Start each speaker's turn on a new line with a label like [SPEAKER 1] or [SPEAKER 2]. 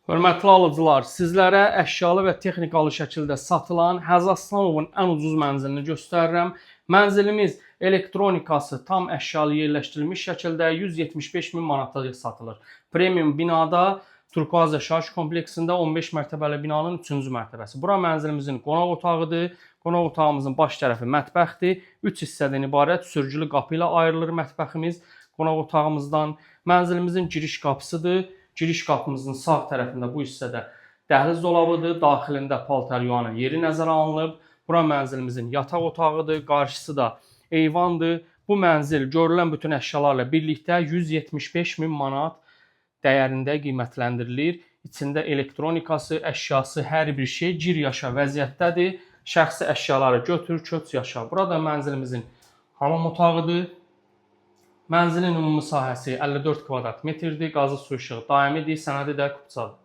[SPEAKER 1] Hörmətli alıcılar, sizlərə əşyalı və texnikalı şəkildə satılan Həzi Aslanovun ən ucuz mənzilini göstərirəm. Mənzilimiz elektronikası tam əşyalı yerləşdirilmiş şəkildə 175 min manata satılır. Premium binada Turkuaz yaşayış kompleksində 15 mərtəbəli binanın 3-cü mərtəbəsi. Bura mənzilimizin qonaq otağıdır. Qonaq otağımızın baş tərəfi mətbəxdir. 3 hissədən ibarət sürgülü qapı ilə ayrılır mətbəximiz qonaq otağımızdan. Mənzilimizin giriş qapısıdır. Giriş qapımızın sağ tərəfində bu hissədə dəhliz dolabıdır. Daxilində paltaryuanın yeri nəzərə alınıb. Bura mənzilimizin yataq otağıdır. Qarşısı da eyvandır. Bu mənzil görülən bütün əşyalarla birlikdə 175 min manat dəyərində qiymətləndirilir. İçində elektronikası, əşyası, hər bir şey gir yaşa vəziyyətdədir. Şəxsi əşyaları götür, köç yaşa. Burada mənzilimizin hamam otağıdır. Mənzilin ümumi sahəsi 54 kvadrat metrdir. Qazı su işığı daimidir, sənədi də kupçadır.